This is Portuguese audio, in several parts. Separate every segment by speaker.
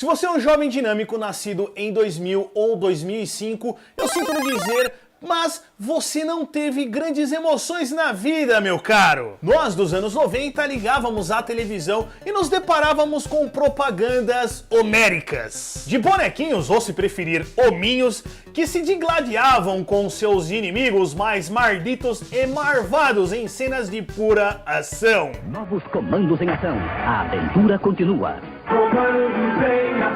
Speaker 1: Se você é um jovem dinâmico nascido em 2000 ou 2005, eu sinto lhe dizer, mas você não teve grandes emoções na vida, meu caro. Nós dos anos 90 ligávamos à televisão e nos deparávamos com propagandas homéricas. De bonequinhos, ou se preferir, hominhos, que se digladiavam com seus inimigos mais malditos e marvados em cenas de pura ação.
Speaker 2: Novos comandos em ação. A aventura continua.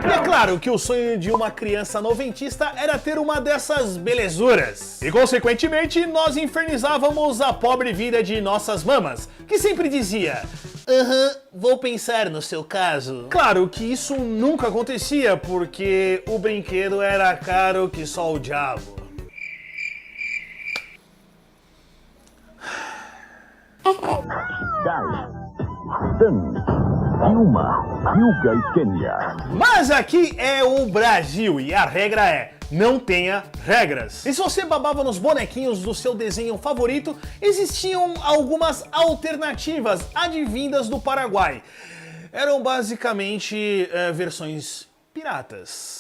Speaker 1: E é claro que o sonho de uma criança noventista era ter uma dessas belezuras. E consequentemente, nós infernizávamos a pobre vida de nossas mamas, que sempre dizia: vou pensar no seu caso. Claro que isso nunca acontecia, porque o brinquedo era caro que só o diabo.
Speaker 3: Yuga e Quênia.
Speaker 1: Mas aqui é o Brasil e a regra é: não tenha regras. E se você babava nos bonequinhos do seu desenho favorito, existiam algumas alternativas advindas do Paraguai. Eram basicamente versões piratas.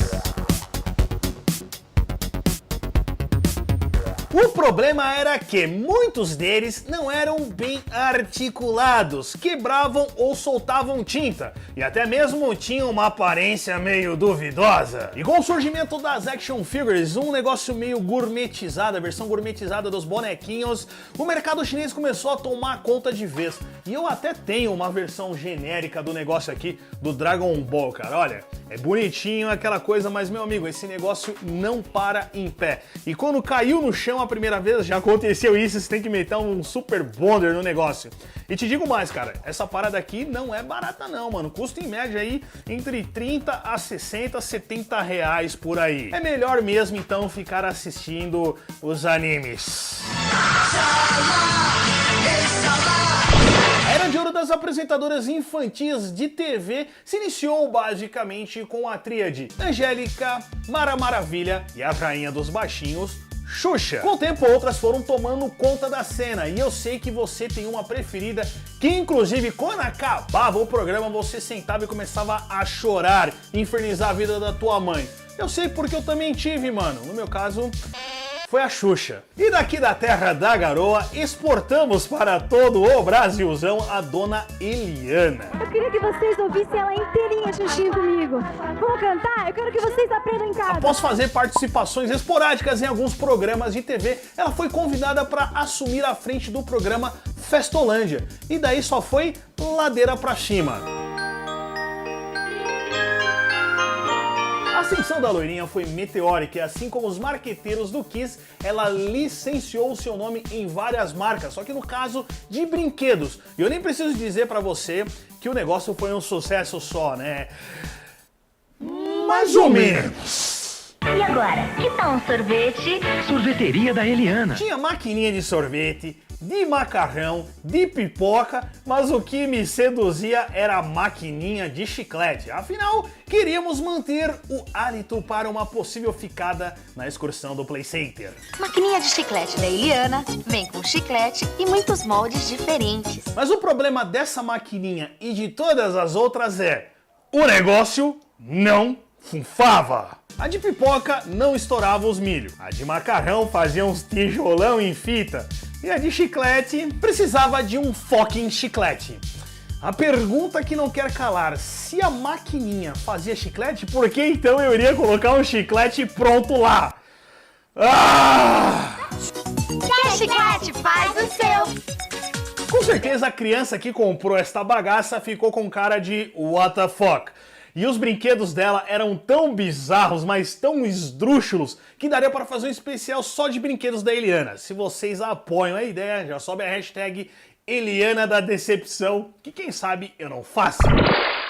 Speaker 1: O problema era que muitos deles não eram bem articulados, quebravam ou soltavam tinta, e até mesmo tinham uma aparência meio duvidosa. E com o surgimento das action figures, um negócio meio gourmetizado, a versão gourmetizada dos bonequinhos, o mercado chinês começou a tomar conta de vez. E eu até tenho uma versão genérica do negócio aqui, do Dragon Ball, cara. Olha, é bonitinho aquela coisa, mas meu amigo, esse negócio não para em pé. E quando caiu no chão a primeira vez, já aconteceu isso, você tem que meter um super bonder no negócio. E te digo mais, cara, essa parada aqui não é barata não, mano. Custa em média aí entre 30 a 60, 70 reais por aí. É melhor mesmo então ficar assistindo os animes. A era de ouro das apresentadoras infantis de TV se iniciou basicamente com a tríade Angélica, Mara Maravilha e a rainha dos baixinhos, Xuxa. Com o tempo, outras foram tomando conta da cena, e eu sei que você tem uma preferida que, inclusive, quando acabava o programa, você sentava e começava a chorar, infernizar a vida da tua mãe. Eu sei porque eu também tive, mano. No meu caso, foi a Xuxa. E daqui da terra da garoa, exportamos para todo o Brasilzão a dona Eliana.
Speaker 4: Eu queria que vocês ouvissem ela inteirinha xuxinha comigo. Vamos cantar? Eu quero que vocês aprendam em casa.
Speaker 1: Após fazer participações esporádicas em alguns programas de TV, ela foi convidada para assumir a frente do programa Festolândia. E daí só foi ladeira pra cima. A ascensão da loirinha foi meteórica e, assim como os marqueteiros do Kiss, ela licenciou o seu nome em várias marcas, só que no caso de brinquedos. E eu nem preciso dizer pra você que o negócio foi um sucesso só, né? Mais ou menos.
Speaker 5: E agora, que tal um sorvete?
Speaker 2: Sorveteria da Eliana.
Speaker 1: Tinha maquininha de sorvete, de macarrão, de pipoca, mas o que me seduzia era a maquininha de chiclete. Afinal, queríamos manter o hálito para uma possível ficada na excursão do Play Center.
Speaker 5: Maquininha de chiclete da Eliana, vem com chiclete e muitos moldes diferentes.
Speaker 1: Mas o problema dessa maquininha e de todas as outras é: o negócio não funfava. A de pipoca não estourava os milho, a de macarrão fazia uns tijolão em fita, e a de chiclete precisava de um fucking chiclete. A pergunta que não quer calar: se a maquininha fazia chiclete, por que então eu iria colocar um chiclete pronto lá?
Speaker 5: Quer chiclete? Faz o seu!
Speaker 1: Com certeza a criança que comprou esta bagaça ficou com cara de what the fuck. E os brinquedos dela eram tão bizarros, mas tão esdrúxulos, que daria para fazer um especial só de brinquedos da Eliana. Se vocês apoiam a ideia, já sobe a hashtag Eliana da Decepção, que quem sabe eu não faço.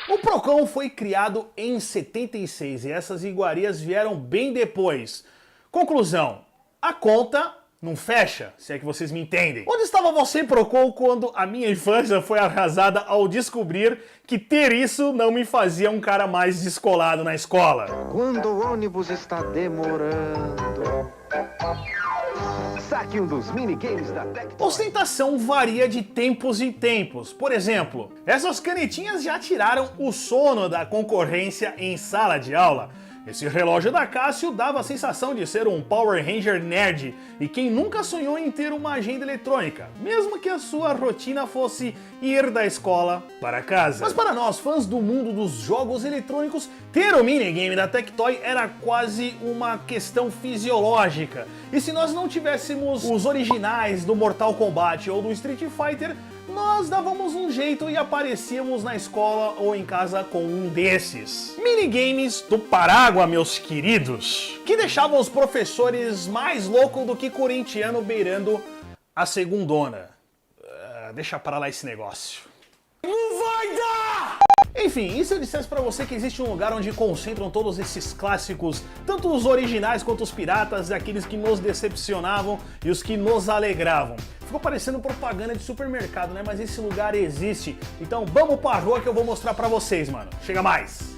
Speaker 1: O Procon foi criado em 76 e essas iguarias vieram bem depois. Conclusão: a conta não fecha, se é que vocês me entendem. Onde estava você, Procon, quando a minha infância foi arrasada ao descobrir que ter isso não me fazia um cara mais descolado na escola?
Speaker 6: Quando o ônibus está demorando, Saque um dos minigames da Tectoy.
Speaker 1: Ostentação varia de tempos em tempos. Por exemplo, essas canetinhas já tiraram o sono da concorrência em sala de aula. Esse relógio da Casio dava a sensação de ser um Power Ranger nerd, e quem nunca sonhou em ter uma agenda eletrônica, mesmo que a sua rotina fosse ir da escola para casa. Mas para nós, fãs do mundo dos jogos eletrônicos, ter o minigame da Tectoy era quase uma questão fisiológica. E se nós não tivéssemos os originais do Mortal Kombat ou do Street Fighter, nós dávamos um jeito e aparecíamos na escola ou em casa com um desses. Minigames do Parágua, meus queridos, que deixavam os professores mais loucos do que corintiano beirando a segundona. Deixa pra lá esse negócio. Não vai dar! Enfim, e se eu dissesse pra você que existe um lugar onde concentram todos esses clássicos, tanto os originais quanto os piratas, aqueles que nos decepcionavam e os que nos alegravam? Ficou parecendo propaganda de supermercado, né? Mas esse lugar existe. Então vamos pra rua que eu vou mostrar pra vocês, mano. Chega mais!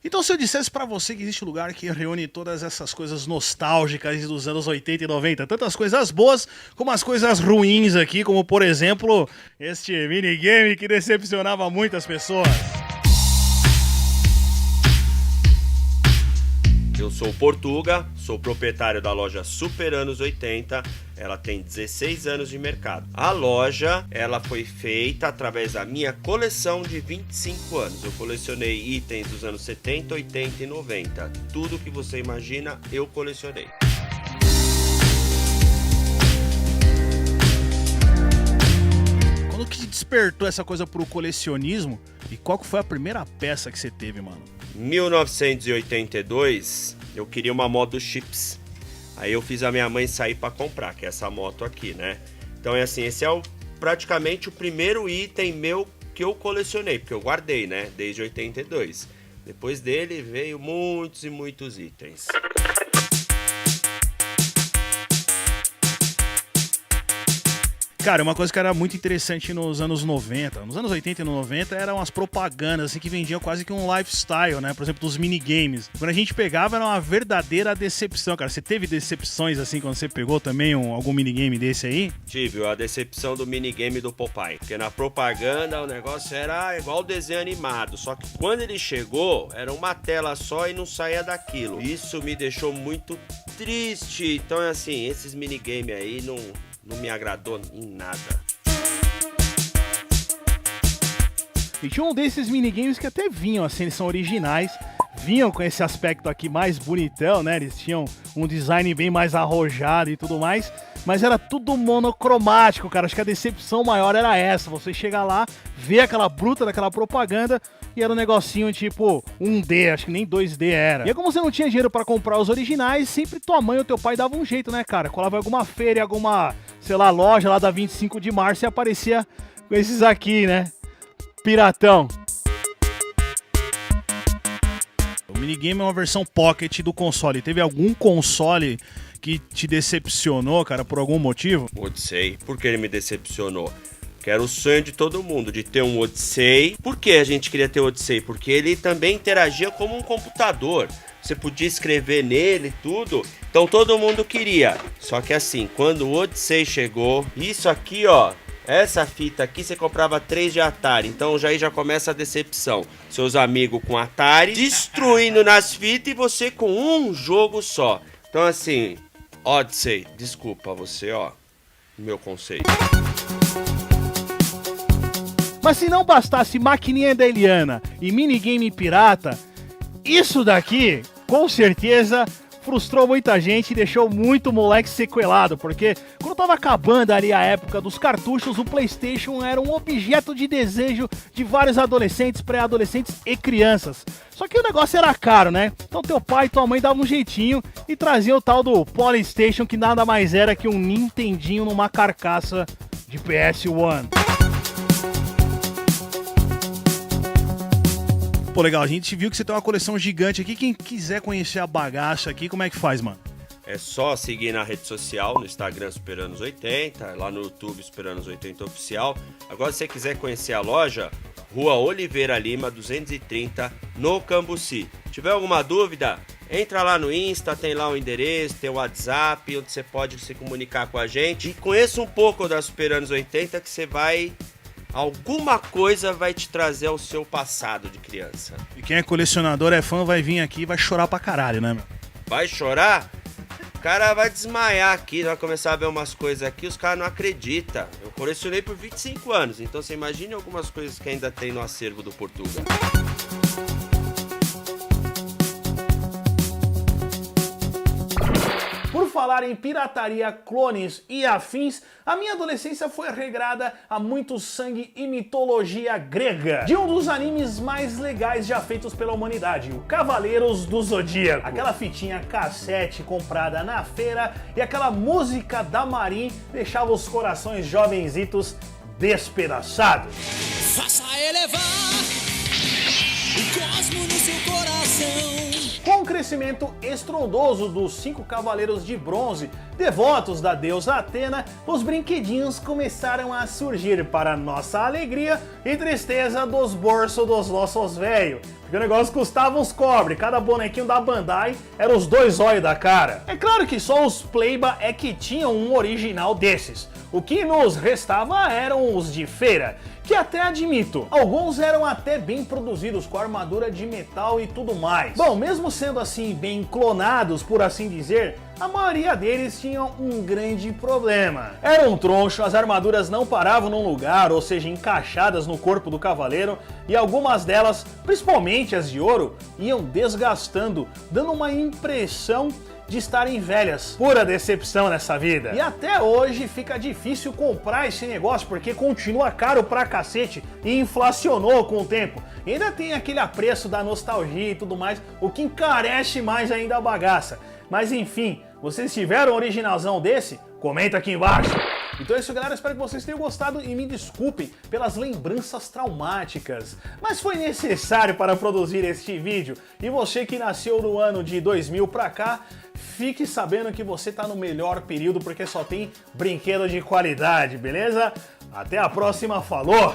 Speaker 1: Então se eu dissesse pra você que existe um lugar que reúne todas essas coisas nostálgicas dos anos 80 e 90, tanto as coisas boas como as coisas ruins aqui, como por exemplo, este minigame que decepcionava muitas pessoas.
Speaker 7: Eu sou o Portuga, sou proprietário da loja Super Anos 80, ela tem 16 anos de mercado. A loja, ela foi feita através da minha coleção de 25 anos. Eu colecionei itens dos anos 70, 80 e 90. Tudo que você imagina, eu colecionei.
Speaker 1: Quando que despertou essa coisa pro colecionismo e qual que foi a primeira peça que você teve, mano?
Speaker 7: 1982, eu queria uma moto Chips. Aí eu fiz a minha mãe sair para comprar, que é essa moto aqui, né? Então é assim, esse é praticamente o primeiro item meu que eu colecionei, porque eu guardei, né? Desde 82. Depois dele veio muitos e muitos itens.
Speaker 1: Cara, uma coisa que era muito interessante nos anos 90, nos anos 80 e 90, eram as propagandas assim, que vendiam quase que um lifestyle, né? Por exemplo, dos minigames. Quando a gente pegava, era uma verdadeira decepção, cara. Você teve decepções assim quando você pegou também algum minigame desse aí?
Speaker 7: Tive a decepção do minigame do Popeye, porque na propaganda o negócio era igual o desenho animado, só que quando ele chegou, era uma tela só e não saía daquilo. Isso me deixou muito triste. Então é assim, esses minigames aí não me agradou em nada.
Speaker 1: E tinha um desses minigames que até vinham, assim, eles são originais, vinham com esse aspecto aqui mais bonitão, né? Eles tinham um design bem mais arrojado e tudo mais, mas era tudo monocromático, cara. Acho que a decepção maior era essa, você chega lá, vê aquela bruta daquela propaganda e era um negocinho tipo 1D, acho que nem 2D era. E aí, como você não tinha dinheiro pra comprar os originais, sempre tua mãe ou teu pai davam um jeito, né, cara? Colava em alguma feira, em alguma, sei lá, loja lá da 25 de março e aparecia com esses aqui, né? Piratão. O minigame é uma versão pocket do console. Teve algum console que te decepcionou, cara, por algum motivo?
Speaker 7: Odyssey. Por que ele me decepcionou? Que era o sonho de todo mundo, de ter um Odyssey. Por que a gente queria ter o Odyssey? Porque ele também interagia como um computador. Você podia escrever nele e tudo. Então todo mundo queria. Só que assim, quando o Odyssey chegou, isso aqui, ó, essa fita aqui você comprava 3 de Atari. Então já começa a decepção. Seus amigos com Atari destruindo nas fitas e você com um jogo só. Então assim, Odyssey, desculpa você, ó, meu conceito.
Speaker 1: Mas se não bastasse maquininha da Eliana e minigame pirata, isso daqui, com certeza, frustrou muita gente e deixou muito moleque sequelado, porque quando tava acabando ali a época dos cartuchos, o PlayStation era um objeto de desejo de vários adolescentes, pré-adolescentes e crianças. Só que o negócio era caro, né? Então teu pai e tua mãe davam um jeitinho e traziam o tal do PlayStation, que nada mais era que um Nintendinho numa carcaça de PS1. Pô, legal, a gente viu que você tem uma coleção gigante aqui. Quem quiser conhecer a bagaça aqui, como é que faz, mano?
Speaker 7: É só seguir na rede social, no Instagram Super Anos 80, lá no YouTube Super Anos 80 Oficial. Agora, se você quiser conhecer a loja, Rua Oliveira Lima, 230, no Cambuci. Se tiver alguma dúvida, Entra lá no Insta, tem lá o endereço, tem o WhatsApp, onde você pode se comunicar com a gente. E conheça um pouco da Super Anos 80 que você vai... Alguma coisa vai te trazer ao seu passado de criança.
Speaker 1: E quem é colecionador, é fã, vai vir aqui e vai chorar pra caralho, né, meu?
Speaker 7: Vai chorar? O cara vai desmaiar aqui, vai começar a ver umas coisas aqui, os caras não acreditam. Eu colecionei por 25 anos, então você imagine algumas coisas que ainda tem no acervo do Portuga.
Speaker 1: Por falar em pirataria, clones e afins, a minha adolescência foi regrada a muito sangue e mitologia grega, de um dos animes mais legais já feitos pela humanidade, o Cavaleiros do Zodíaco. Aquela fitinha cassete comprada na feira e aquela música da Marin deixava os corações jovenzitos despedaçados.
Speaker 8: Faça elevar o cosmo no seu coração.
Speaker 1: Com o crescimento estrondoso dos 5 Cavaleiros de Bronze, devotos da deusa Atena, os brinquedinhos começaram a surgir para nossa alegria e tristeza dos bolsos dos nossos velhos. Porque o negócio custava uns cobre, cada bonequinho da Bandai era os 2 olhos da cara. É claro que só os Playba é que tinham um original desses. O que nos restava eram os de feira, que até admito, alguns eram até bem produzidos, com armadura de metal e tudo mais. Bom, mesmo sendo assim bem clonados, por assim dizer, a maioria deles tinham um grande problema. Era um troncho, as armaduras não paravam num lugar, ou seja, encaixadas no corpo do cavaleiro, e algumas delas, principalmente as de ouro, iam desgastando, dando uma impressão de estarem velhas. Pura decepção nessa vida. E até hoje fica difícil comprar esse negócio, porque continua caro pra cacete e inflacionou com o tempo. E ainda tem aquele apreço da nostalgia e tudo mais, o que encarece mais ainda a bagaça. Mas enfim, vocês tiveram um originalzão desse? Comenta aqui embaixo. Então é isso, galera, espero que vocês tenham gostado e me desculpem pelas lembranças traumáticas, mas foi necessário para produzir este vídeo. E você que nasceu no ano de 2000 pra cá, fique sabendo que você tá no melhor período, porque só tem brinquedo de qualidade, beleza? Até a próxima, falou!